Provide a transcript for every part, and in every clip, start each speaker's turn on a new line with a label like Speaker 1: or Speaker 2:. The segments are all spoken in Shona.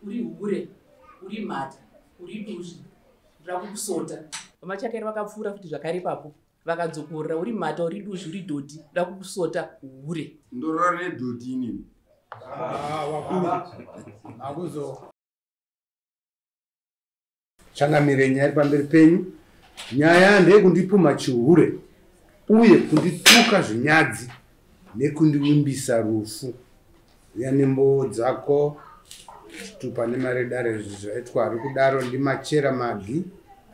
Speaker 1: uri hure, uri mata, uri duzvi, rakukusota. Vamachakere vakapfuura futi zvakare ipapo. Vakadzokorera uri mata, uri duzvi, uri dhodhi, rakukusota hure.
Speaker 2: Ndorora nedhodhi inini.
Speaker 3: Akuzo. Changamire nyaya pamberi penyu. Nyaya ndeyekundipuma chihure uye kundituka zvinyadzi nekundiwimbisa rufu. Yanembo dzako chitupa nemaredare zvaitwa ari kudaro ndimachera magi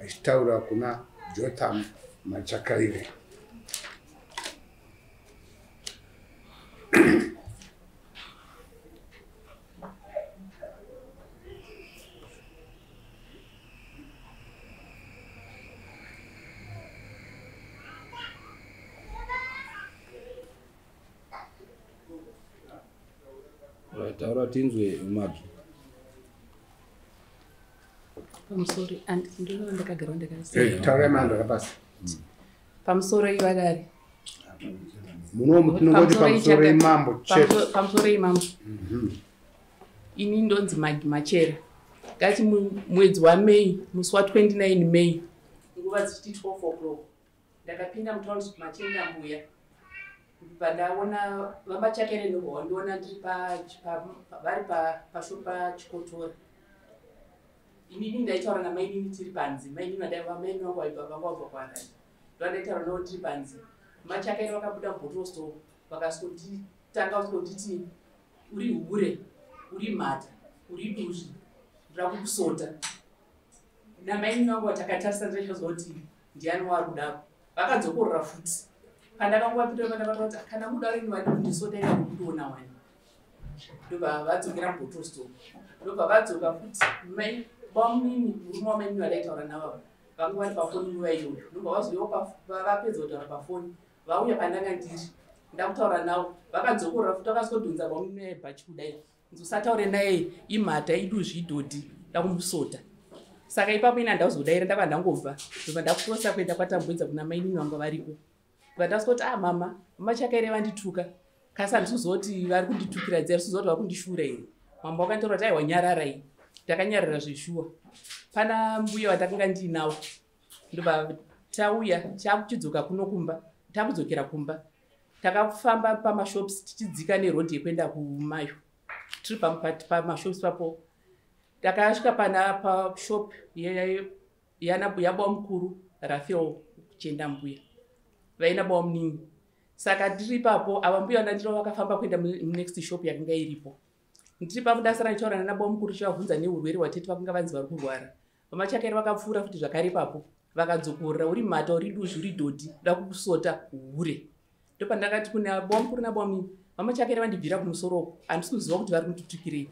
Speaker 3: achitaura kuna Jotham Machakaire.
Speaker 2: Taura tinzwe mabvi.
Speaker 1: Pamusoro ndino ndakagara ndakasema.
Speaker 3: Taura manda kapasi.
Speaker 1: Pamusoro ivadare.
Speaker 3: Muno mutinongoti pamusoro imambo chete.
Speaker 1: Pamusoro imambo. Ini ndonzi Magi Machera. Ngati mwedzi waMei, musi wa29 Mei. Nguva dzichiti 12 o'clock. Ndakapinda mutownship Machinda Mbuya. Pandaona vamachakere ndoho ndiona ndiri vari pashopa Chikotora. Inini ndaitaura namainini tiri panzi. Mainini vamaini vangu vaibva vangabva kwaRwanda. Ndoandaitaura navo tiri panzi. Vamachakere vakabuda mubottle store vakasotanga kutoti uri hure, uri mata, uri duzvi, rakukusota. Namainini vangu vatakatarisana ndachozwa kuti ndiani wari kudaro. Vakadzokorera futi. Pandakangwapita pandakati kana mudare ni vadi kundisotaira kundiona wani. Ndobva vadzokera mubottle store. Ndobva vadzoka futi mai bamini murume wamaini vadaitaura navo. Vanga vari pafoni nguva iyoyo. Ndobva vazoiwa vapedza kutaura pafoni. Vauya pandanga ndiri. Ndakutaura navo. Vakadzokorera futi vakasodhunza bamini nebhachi kudai. Nzosataure naye imhata iduzvi idhodhi ndakumusota. Saka ipapo ina ndazodaira ndakanga ndangobva. Ndobva ndakurosa kuenda kwatambudza kuna maini vangu variko. Vandasoti mama, vamachakaire vandituka. Kasi handisuzoti vari kunditukira dzira, handisuzoti vari kundishura here. Mwamba wakanditora kuti aiwa nyararai. Ndakanyarara zveshuwa. Pana mbuya vandakanga ndiinawo. Ndobva tauya takuchidzoka kuno kumba. Takudzokera kumba. Takafamba pamashops tichidzika nerodhi yekuenda kuMayo. Tiri pamashops papo. Takasvika pashop yababa mukuru Rafael Chenda Mbuya. Vaina bamuningi. Saka ndiri papo ava mbuya vandandiro vakafamba kuenda next shop yakanga iripo. Ndiri papo dasara ndichaura nababa mukuru chivabvunza neurwere hwatete vakanga vanzi vari kurwara. Vamachakaire vakapfuura futi zvakare ipapo. Vakadzokorera uri mata, uri duzvi, uri dhodhi, rakukusota hure. Ndopandakati kuna baba mukuru nababa muningi. Vamachakaire vandibvira kumusoro. Handisi kuziva kuti vari kunditukirei.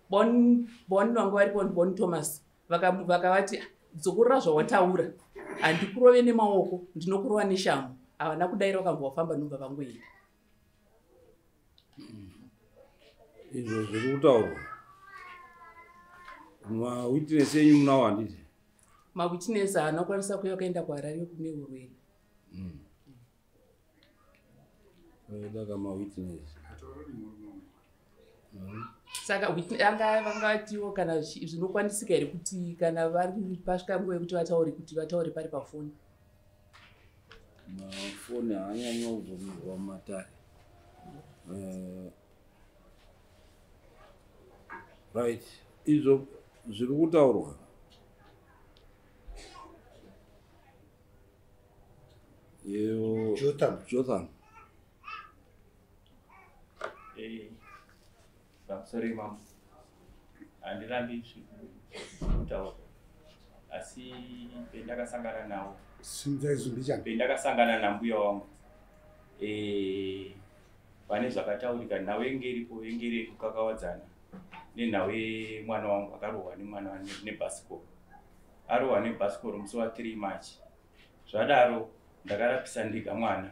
Speaker 1: Boni vangu varipo Boni Thomas. Vakavati dzokorera zvawataura. Handikurove nemaoko, ndinokurova neshamhu. Havana kudaira vakambva vafamba nhumba vangoenda.
Speaker 2: Izvo zviri kutaurwa. Mawitness enyu munawo handiti?
Speaker 1: Mawitness haana kukwanisa kuuya kuenda kuHarare kune urwere.
Speaker 2: Daka mawitness.
Speaker 1: Saka vangatiwo kana zvinokwanisika here kuti kana vari pasvika nguva yekuti vataure pari pafoni.
Speaker 2: Mafoni haanyanyi kuvhumirwa mumatare. Right. Izvo zviri kutaurwa. Jotham.
Speaker 4: Sorry, ma'am. Andirambi kutaura. Asi pendakasangana nawo. Pendakasangana nambuya wangu. Pane zvakataurika nawo engeripo engere kukakawadzana. Nenawe mwana wangu akarohwa nemwana nebhasikoro. Arohwa nebhasikoro musi wa3 March. Zvadaro ndakarapisa ndega mwana.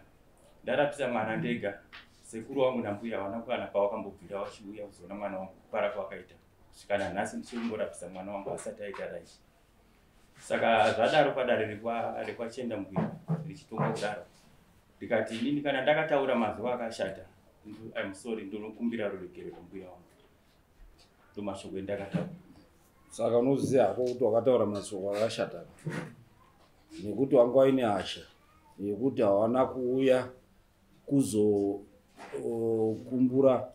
Speaker 4: Ndarapisa mwana ndega. Sekuru wangu nambuya wana kwana pawakambobvira wachiuya kuzoona mwana wangu kupara kwakaita. Kusvikana nhasi ndichingorapisa mwana wangu asati aita raichi. Saka zvadaro padare rekwachenda Mbuya richitonga kudaro. Ndikati inini kana ndakataura mazuva akashata. I'm sorry, ndinokumbira rurekero rwambuya wangu. ndomashoko endakataura.
Speaker 2: Saka unoziva hako kuti wakataura mashoko akashata nekuti wanga waine hasha yekuti hawana kuuya kuzokumbura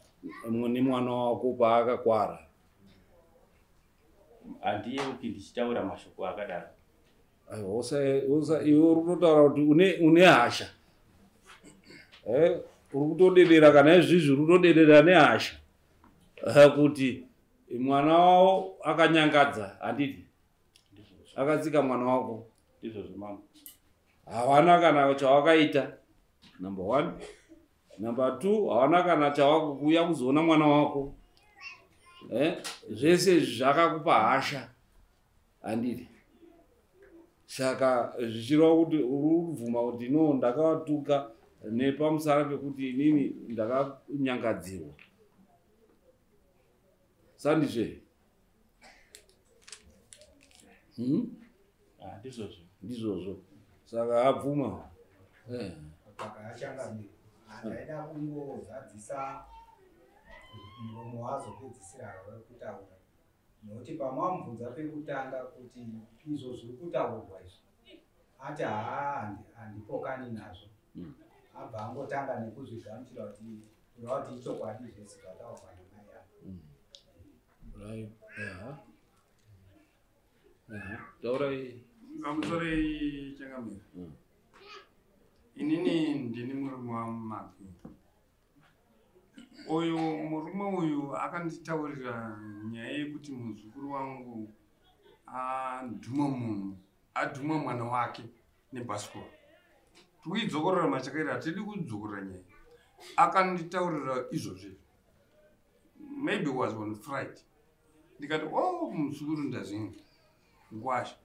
Speaker 2: nemwana wako paakakwara.
Speaker 4: Handiyeuki ndichitaura mashoko akadaro.
Speaker 2: Iwe uri kutotaura kuti une hasha. Uri kutodedera kana izvizvi uri kutodedera nehasha kuti mwana wavo akanyangadza, handiti akatsika mwana wako.
Speaker 4: Ndizvozvo mama.
Speaker 2: Hawana kana chawakaita, number 1. Number 2, hawana kana chawakuuya kuzoona mwana wako. Zvese zvakakupa hasha, handiti. Saka zvichireva kuti uri kubvuma kuti no ndakawatuka nepamusara pekuti inini ndakanyangadzirwa. Sandizve? Ndizvozvo. Saka abvuma.
Speaker 5: Ndaida kungozadzisa muromo wazopedzisira kutaura nokuti pamwamubvunza pekutanga kuti izvo zviri kutaurwa izvi ati handipokani nazvo, abva angotanga nekuzvigamuchira kuti ichokwadi zvese zvataurwa namai
Speaker 2: avo. Taurai
Speaker 6: ngamutorei Changamire. Inini ndini murume waMaki. Uyu murume uyu akanditaurira nyaya yekuti muzukuru wangu adhuma mwana wake nebhasikoro. Tikudzokorera machakaira, hatidi kudzokorera nyaya. Akanditaurira izvozvi. Maybe it was on Friday. Ndikati, muzukuru ndazinga. Ngwasha.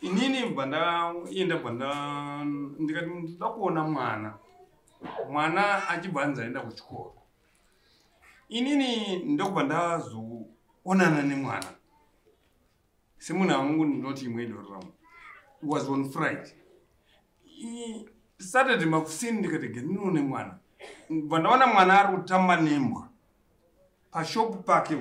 Speaker 6: Inini bandaenda ndikati ndoda kuona mwana achibva aenda kuchikoro. Inini ndokubva ndazoonana nemwana semunhu wangu ndinoti imwe idororamo. It was on Friday. Saturday makusini ndikati ndinoone mwana. Bandaona mwana ari kutamba nembwa pashopu pake.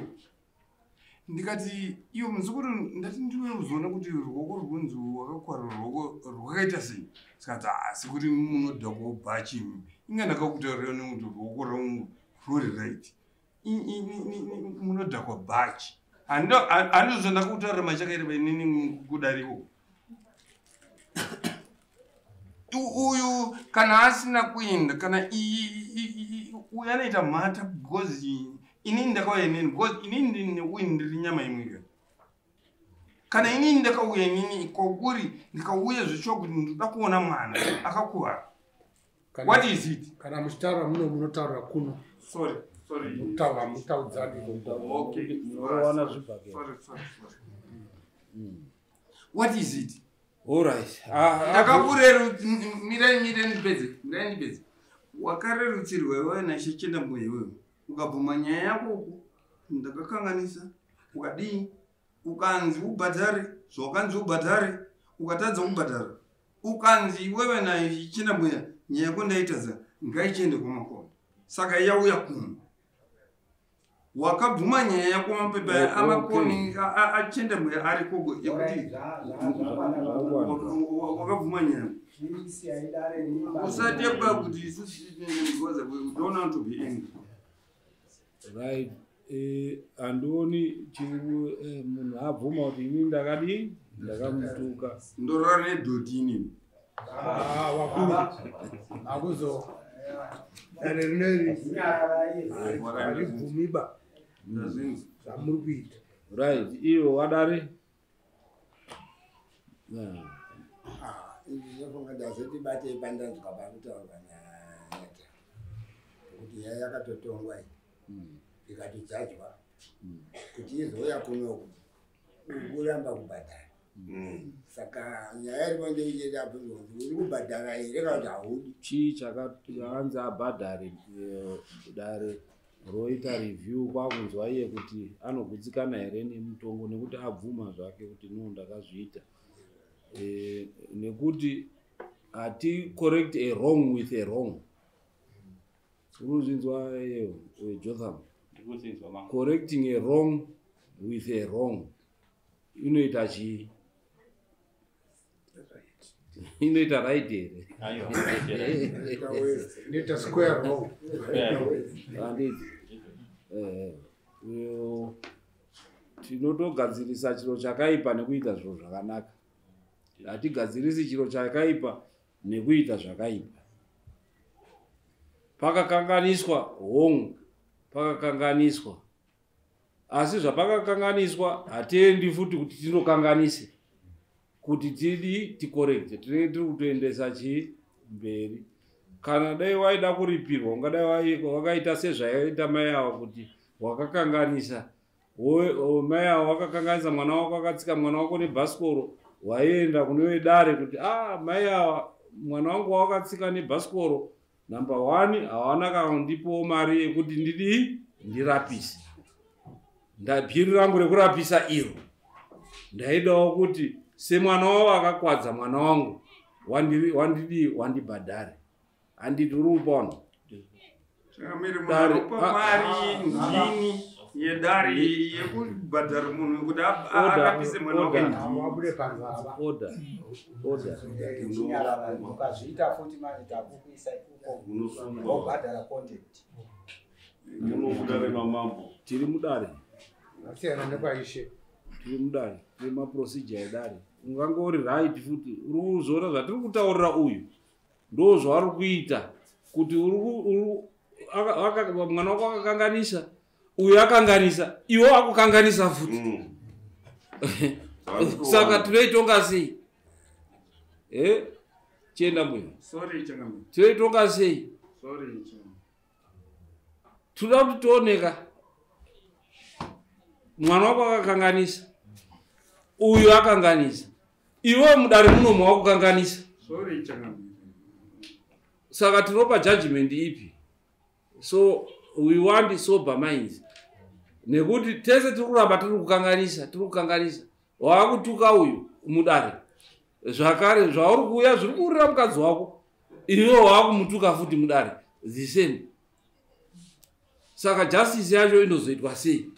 Speaker 6: Ndikati iyo muzukuru ndati ndiwe uzoona kuti ruoko rwunzi wakakwara ruoko rwakaita sei. Sikati sekuti munoda kubhachi inga ndakakutaurira nekuti ruoko rwangu rwuri right. Munoda kubhachi. Handizvo ndakakutaurira machakaira inini kudariko. Uyu kana asina kuenda kana uyu anoita mhata because inini ndakauya nini because inini ndiri nyama imwe. Kana inini ndakauya nini kwakuri ndikauya zvichwa kuti ndoda kuona mwana akakuvara. What is it?
Speaker 3: Kana muchitaura munotaura kuno.
Speaker 6: Sorry.
Speaker 3: Mutaudzani.
Speaker 6: Okay. Sorry.
Speaker 2: What is it? All right.
Speaker 6: Mirai nipedze. Wakarerutsirwa iwe naShechenda mbuya iwe. Ukabvuma nyaya yako ndakakanganisa. Ukadii? Ukanzi ubhadhare, zvakanzi ubhadhare, ukatadza kubhadhara. Ukanzi wewe naShechenda mbuya nyaya yako ndaita ngaichende kumakomba. Saka yauya kuno. Wakabvuma nyaya yako mapepa amakoni achenda mbuya ari kogo yekuti wakabvuma nyaya. Usatepa kuti because we don't want to be angry.
Speaker 2: Right. Andioni chiri munhu abvuma kuti inini ndakadii ndakamutuka.
Speaker 6: Ndorora nedhoti inini.
Speaker 3: Wakuru. Akuzo. Neri. Aribvumiba. Zvamuri kuita.
Speaker 2: Right. Iyo wadare.
Speaker 5: Ndinofunga ndazoti bate bandanzwa pakutaurwa naNyata kuti yaya yakatotongwa ikatodzadzwa kuti izouya kunoku uramba kubhadhara. Saka nyaya iripo ndeichenda bvunzo kuti uri kubhadhara here kana kuti haudi.
Speaker 2: Chii chakanzi abhadhare dare roita review kwakunzwa iye kuti anogutsikana here nemutongo nekuti abvuma zvake kuti no ndakazviita. Nekuti hati correct a wrong with a wrong. Unozvinzwa Jotham
Speaker 4: Kusinzwa mangu.
Speaker 2: correcting a wrong with a wrong inoita chii? Inoita right here.
Speaker 4: Ayo.
Speaker 3: Nita square wrong.
Speaker 2: Handiti. Tinotogadzirisa chiro chakaipa nekuita zviro zvakanaka. Hatigadzirisi chiro chakaipa nekuita zvakaipa. Pakakanganiswa hongu, pakakanganiswa. Asi zvapakakanganiswa hatiendi futi kuti tinokanganise. Kuti tikorekte, tiri kutoendesa mberi. Kana dai waida kuripirwa, ungadai wakaita sezvaita mai avo kuti wakakanganisa. Mai avo wakakanganisa mwana wako akatsika mwana wako nebhasikoro, waienda kune dare kuti mai ava mwana wangu wakatsika nebhasikoro, number 1 hawana kundipawo mari yekuti ndirapise. Bhiri rangu rekurapisa iro ndaidawo kuti semwana wavo akakwadza mwana wangu wandibhadhare. Handiti uri kupona
Speaker 6: chakamiri mwana upa mari ndini yedari yekubhadhara munhu kuti arapise mwana wake.
Speaker 3: Wabude panzava.
Speaker 2: Order.
Speaker 7: Ukazviita futi manje takuisa ikoko wabhadhara content.
Speaker 8: Munobudare mamambo.
Speaker 2: Tiri mudare.
Speaker 3: Asiyana nekwaishe.
Speaker 2: Tiri mudare. Tiri maprocedure edare. Ungangori right futi. Uri kuzora zvatiri kutaurira uyu. Ndo zvari kuita kuti mwana wako akakanganisa, uyu akanganisa, iwo akukanganisa futi. Saka tinoitonga sei? Chienda mbuya.
Speaker 6: Sorry chakamiri.
Speaker 2: Tinoitonga sei?
Speaker 6: Sorry chakamiri.
Speaker 2: Toda kuti tooneka. Mwana wako akakanganisa, uyu akanganisa, iwo mudare munomu wakukanganisa.
Speaker 6: Sorry chakamiri.
Speaker 2: Saka tinopa judgment ipi? So we want sober minds. Nekuti tese tirikuramba tiri kukanganisa. Wakutuka uyu mudare. Zvakare zvauri kuuya zviri kuurira mukadzi wako, iwe wakumutuka futi mudare. The same. Saka justice yacho inozoitwa sei?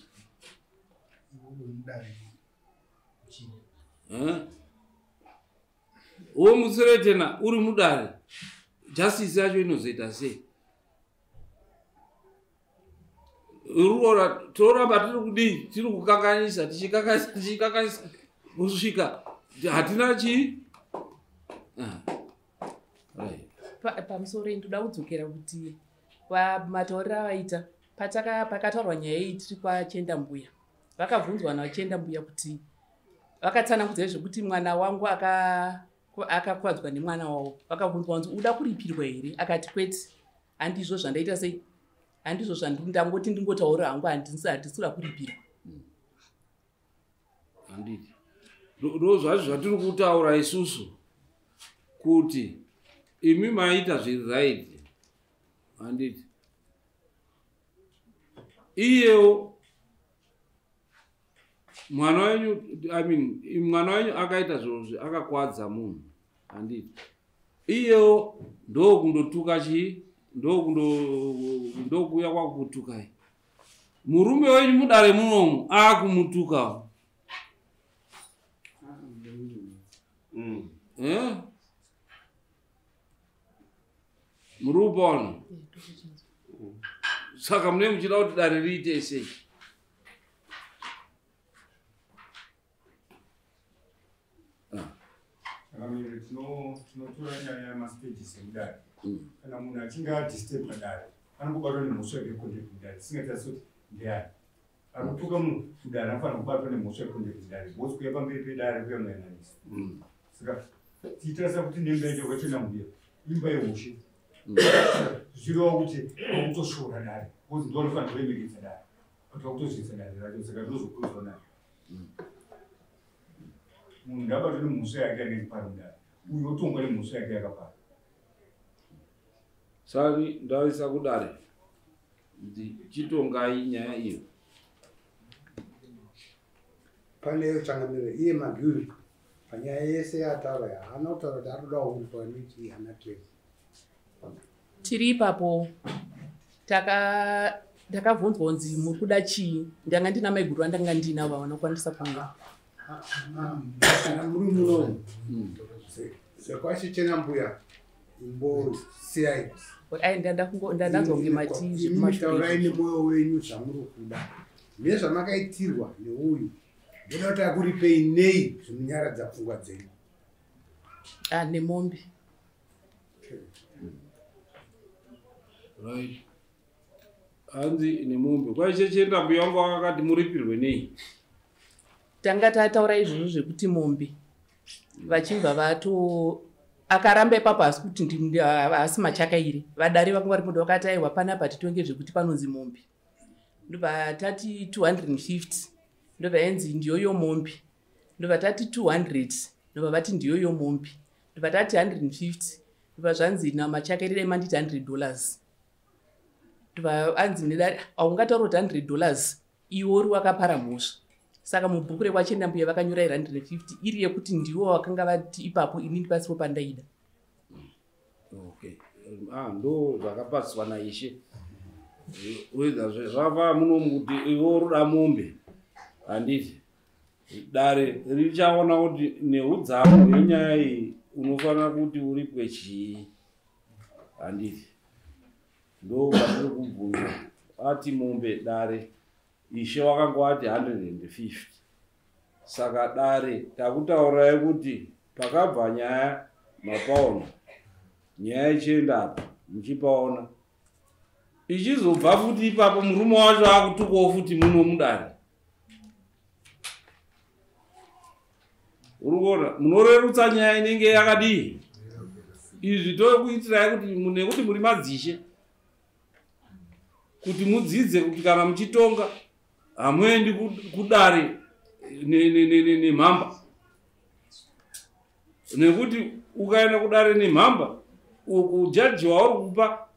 Speaker 2: Uwo mutsiretena uri mudare. Justice yacho inozoita sei? Urora toramba tiri kukanganisa, tichikanganisa kusvika hatina chii?
Speaker 1: Pamusoro ndoda kudzokera kuti matauriro avaita pakataurwa nyaya iyi tiri kwaChenda Mbuya. Vakabvunzwa naChenda Mbuya kuti vakatsanangudza zvekuti mwana wangu akakwadzwa nemwana wavo. Vakabvunzwa kuti uda kuripirwa here? Akati kwete, handizvo zvandaita sei? Handizvo zvandangoti ndingotaura hangu, handisira kuripirwa.
Speaker 2: Handiti. Ndo zvatiri kutaura isusu kuti imi maita zviri right. Handiti. Iyewo mwana wenyu, mwana wenyu akaita zviro akakwadza munhu. Handiti. Iyewo ndokundotuka chii? Ndokuya kwakutukai. Murume wenyu mudare munomu akumutukawo. Muri kupona? Saka mune muchida kuti dare riite sei?
Speaker 6: Chakamiri tinotora nyaya yemastages emudare. Kana munhu achinge adisturb padare, anokubatwa nemhosva yecontempt mudare. Tisingatarisi kuti ndiani. Akutuka munhu mudare anofanira kubatwa nemhosva yecontempt mudare. Bosi kuuya pamberi pedare kuyamuyananiswa. Saka tiitarisa kuti nemba yacho kwaChenda Mbuya imba yeushe. Zvichirevo kuti wakutoshoora dare. Bosi ndo anofanira kuremekedza dare. Kuti wakutozivisa dare racho. Saka ndozokurudzwa naye. Munhu ngabatwe nemhosva yake yanenge pari mudare. Uyu otongwa nemhosva yake yakapara.
Speaker 2: Sari ndavisa kudare. Chitongai nyaya iyo.
Speaker 3: Pane changamire iye Maguri. Panyaya yese yataura haana kutaura kuti arikuda kuumbwa nechi hana trace.
Speaker 1: Tiri ipapo ndakabvunzwa kunzi muri kuda chii, ndanga ndina maiguru andanga ndinavo vanokwanisa kuuya.
Speaker 3: muri muno sekwachichena mbuya imbosiyai
Speaker 1: ndanzonge
Speaker 3: mataurai nemwoyo wenyu zvamuri kuda nezvamakaitirwa neuyu ndoda kuti akuripei nei zvinonyaradza pfungwa dzenyu.
Speaker 1: Nemombe.
Speaker 2: Right. Hanzi nemombe kwaichechenda mbuya wangu akati muripirwe nei.
Speaker 1: Tanga tataura izvozvo zvekuti mombe vachibva akaramba ipapo asi kuti asi machakaire vadare vakanga vari muda vakati aiwa panapa titonge zvekuti panonzi mombe ndobva tati 250 ndobva yanzi ndiyoyo mombe ndobva tati 200 ndobva vati ndiyoyo mombe ndobva tati 150 ndobva zvanzi namachakaire manditi $100 ndobva anzi aungataura kuti $100 iwe uri wakapara mhosva. Saka mubhuku rekwachenda mbuya vakanyora 150 iri yekuti ndiwo vakanga vati ipapo inini pasipo pandaida.
Speaker 2: Okay. Ndo zvakapaswa naishe. Weza zvava muno kuti iwo ruda mombe. Handiti. Dare richaona kuti neudzamu yenyaya iyi unofanira kuti uripwe chii. Handiti. Ndo vatiri kubvunza. Ati mombe dare. Ishe wakangwati 150. Saka dare takutaurai kuti pakabva nyaya mapaona. Nyaya ichienda apa muchipaona. Ichizobva futi ipapo murume wacho akutukawo futi muno mudare. Urikuona munorerutsa nyaya inenge yakadii. Izvi tokuitirai kuti nekuti muri madzishe. Kuti mudzidze kuti kana muchitonga hamwendi kudare nemhamba. Nekuti ukaenda kudare nemhamba jaji wauri kupa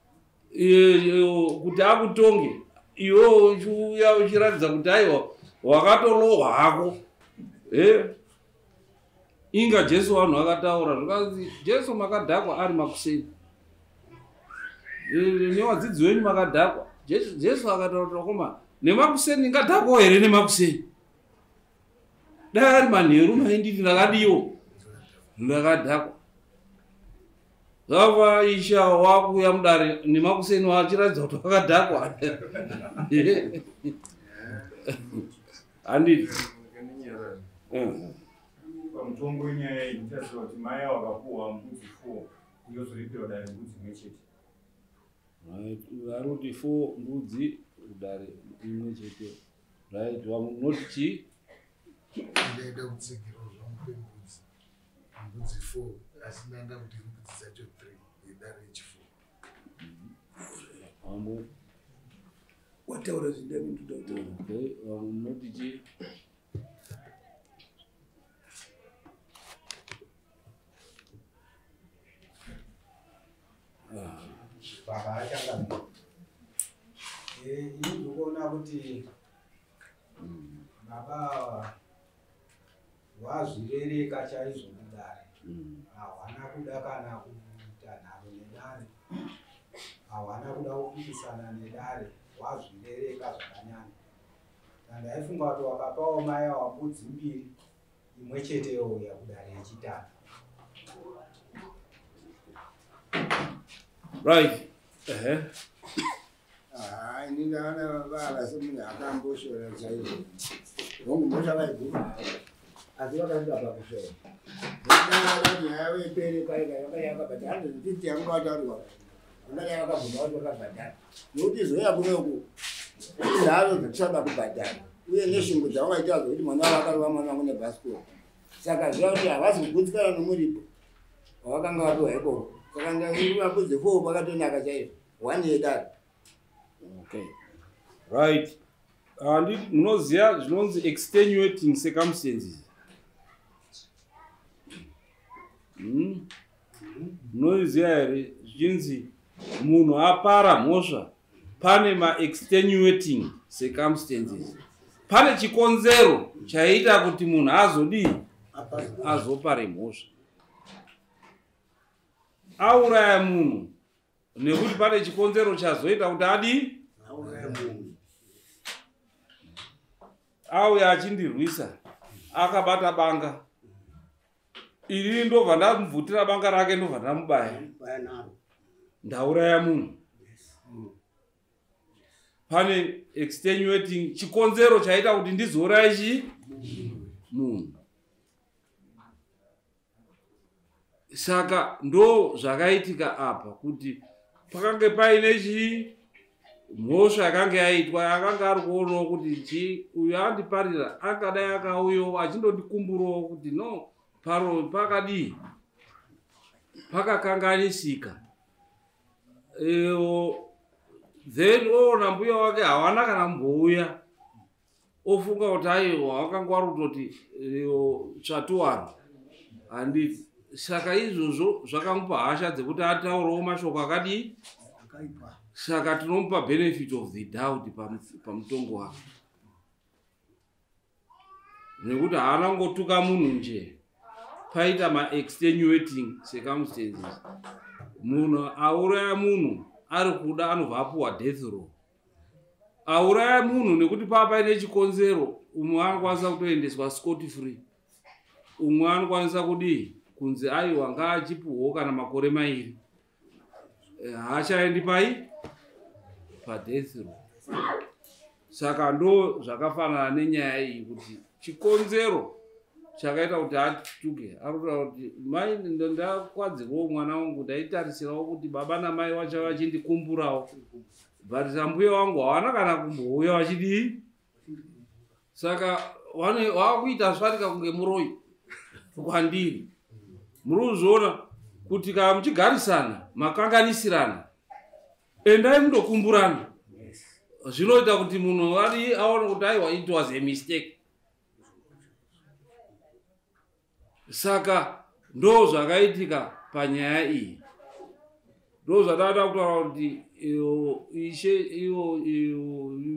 Speaker 2: kuti akutonge iwe uchiuya uchiratidza kuti aiwa wakatolowa hako. Inga Jesu vanhu akataura zvikanzi Jesu makadhakwa ari makuseni. Nevadzidzi venyu makadhakwa. Jesu akataura koma nemakuseni ngadhakwa here nemakuseni. Dai ari manheru mainditi ndakadiwo ndakadhakwa. Zvava isha wakuya mudare nemakuseni wachiratidza kuti wakadhakwa. Handiti.
Speaker 4: Pamutongo wenyaya iyi nditaziva kuti mai wakapuhwa mbudzi 4 yozoripirwa dare mbudzi imwe chete.
Speaker 2: Varoti 4 mbudzi dare imwe chete. Right, vamunoti chii?
Speaker 9: Ndaida kutsigirwa zvamupe mbudzi 4 asi ndanda kuti mbudzi dzacho 3 idare yechi4.
Speaker 2: Ambo
Speaker 3: wataura zvindemi ndodoktora.
Speaker 2: Okay, vamunoti chii?
Speaker 7: Baba achanga ndikuona kuti baba wazvirereka chaizvo mudare. Hawana kuda kana kuita nharo nedare, hawana kuda kupikisana nedare, wazvirereka zvakanyanya. Ndaifunga kuti wakapawo mai wambudzi 2 imwe chete youya kudare yechitatu.
Speaker 2: Right.
Speaker 5: Ini ndaona baba semunhu akamboshora chaizvo. Hongu moshavaibuka asi vakanga pakushora. Ndakati nyaya wepere paiva yakabhadhara nditi yangu wataurwa. Unenge yakabvunza kuti wakabhadhara. Nokuti zoya kunoku nharo dzakusada kubhadhara. Uye neshungu dzavangaita kuti mwana wavo akarova mwana wangu nebhasikoro. Saka zviya kuti havasi kugutsikana nomuripo wavakanga vapiwa ikoko. Saka ndakambudzi 4 pakatonaka chaizvo. 1 yedare.
Speaker 2: Okay. Right. Munoziva zvinonzi extenuating circumstances. Munoziva here zvichinzi munhu apara mhosva pane ma-extenuating circumstances. Pane chikonzero chaita kuti munhu azodii azopare mhosva. Auraya munhu nekuti pane chikonzero chazoita kuti adii auya achindirwisa akabata banga iri ndobva ndamubvutira banga rake ndobva ndamubaya ndauraya munhu. Pane extenuating chikonzero chaita kuti ndizouraya munhu. Saka ndo zvakaitika apa kuti pakange paine mhosva yakanga yaitwa yakanga ari kuonawo kuti uyu andiparira akadai akauyo achindondikumburawo kuti no paro pakadii pakakanganisika. Then oona mbuya wake hawana kana mbouya ofunga kuti aiwa wakanga wari kutoti tsvatuwaro handiti. Saka izvozvo zvakamupa hasha dzekuti ataurawo mashoko akadii. Saka tinomupa benefit of the doubt pamutongo wake nekuti haana kungotuka munhu nje, paita ma-extenuating circumstances. Munhu auraya munhu ari kuda anobva apuwa death row. Auraya munhu nekuti paine chikonzero, umwe anokwanisa kutoendeswa scot free, umwe anokwanisa kudii kunzi aiwa ngaachipuhwo kana makore 2 haachaendi padeath row. Saka ndo zvakafanana nenyaya iyi kuti chikonzero chakaita kuti atuke arikuta kuti mai ndakwadzirwawo mwana wangu ndaitarisirawo kuti baba namai vacho vachindikumburawo bharisa mbuya wangu hawana kana kumbouya vachidii. Saka wakuita zvatika kunge muroi kwandiri. Muri kuzviona kuti kana muchigarisana makanganisirana endai mundokumburana. Zvinoita kuti munhu aone kuti aiwa it was a mistake. Saka ndo zvakaitika panyaya iyi. Ndo zvadada kutaura kuti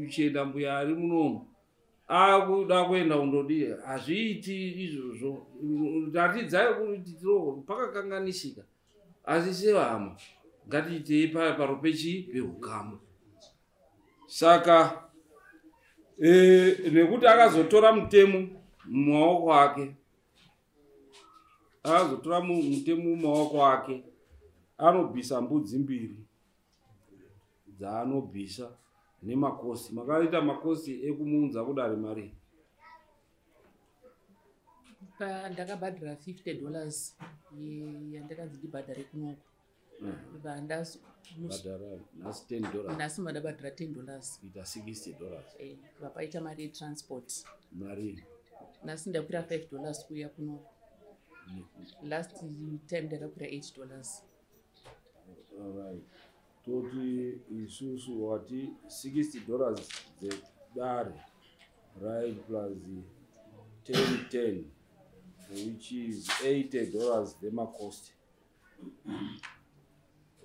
Speaker 2: ichenda mbuya ari munomu akuda kuenda kundodii hazviiti izvozvo. Tatidzai kuti pakakanganisika asi sevahama ngatiitei paro pehukama. Saka nekuti akazotora mutemo mumaoko ake, anobvisa mbudzi 2 dzaanobvisa nemakosi. Makaita makosi ekumuunza kudare mari.
Speaker 1: Ndakabhadhara $50 yandakanzi ndibhadhare kunoko. Nhasi nhasi mandabhadhara $10.
Speaker 2: Ita $60.
Speaker 1: Vapaita mari yetransport.
Speaker 2: Mari.
Speaker 1: Nhasi ndakwira $5 kuya kunoko. Last time ndakakwira $8.
Speaker 2: Alright. Toti isusu wati $60 dzedare, right, plus 10 which is $80 themacost.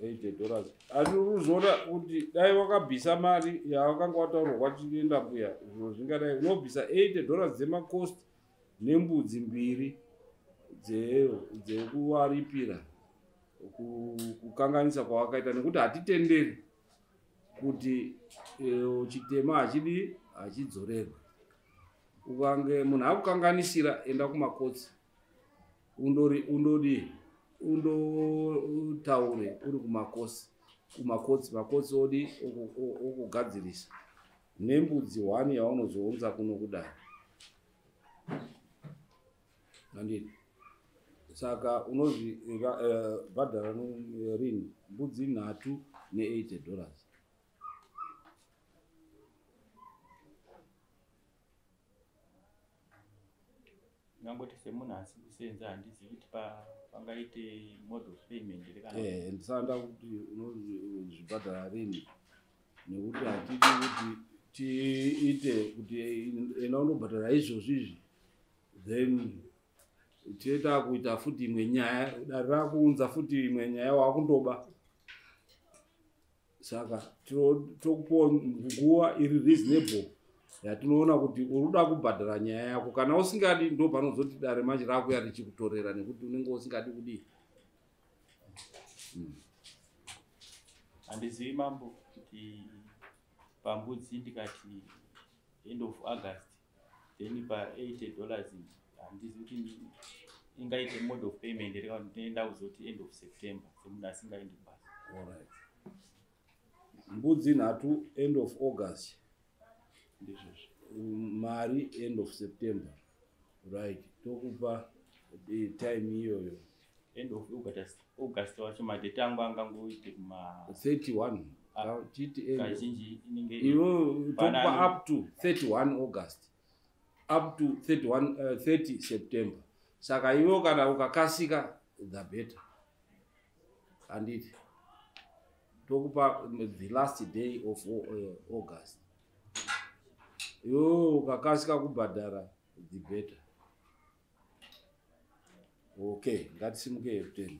Speaker 2: $80. Andikuzoda kuti dai wakabvisa mari yawakanga wataurwa chienda mbuya zviro zvingadai unobvisa $80 themacost nembudzi 2 dzekuwaripira kukanganisa kwawakaita, nekuti hatitenderi kuti chitema hachidzorerwa. Ukange munhu akukanganisira enda kumakotsi undotaure uri kumakotsi okugadzirisa nembudzi 1 yaunozounza kuno kudai. Handiti. Saka unozvibhadhara rini mbudzi 3 $80.
Speaker 4: Ngangoti semunhu asi kusenza handizivi kuti pangaite mode of payment kana
Speaker 2: ndisanda kuti unozvibhadhara rini nekuti hatidi kuti tiite kuti ena unobhadhara izvozvizvi then tieta kuita futi imwe nyaya dare rakuunza futi imwe nyaya wakundoba. Saka tokupa nguva iri reasonable yatinoona kuti uruda kubhadhara nyaya yako. Kana usingadi ndo panozoti dare manje rakuya richikutorera nekuti unenge usingadi kudii.
Speaker 4: Handizivi mambo kuti pambudzi ndikati end of August, then pa $80 handizi kuti ingaite mode of payment ndenda kuzoti end of September semunhu asingaendi basi.
Speaker 2: Alright. Mbudzi nhatu end of August.
Speaker 4: Ndizvozvo.
Speaker 2: Mari end of September. Right. Tokupa time iyoyo.
Speaker 4: End of August wacho madate angu angangoite kuma
Speaker 2: 31.
Speaker 4: kazhinji inenge
Speaker 2: iwo tokupa up to 31 August. Up to 30 September. Saka iwo kana ukakasika the better. Anditi. Tokupa the last day of August. Iwo ukakasika kubhadhara the better. Okay, ngatisimukei 10.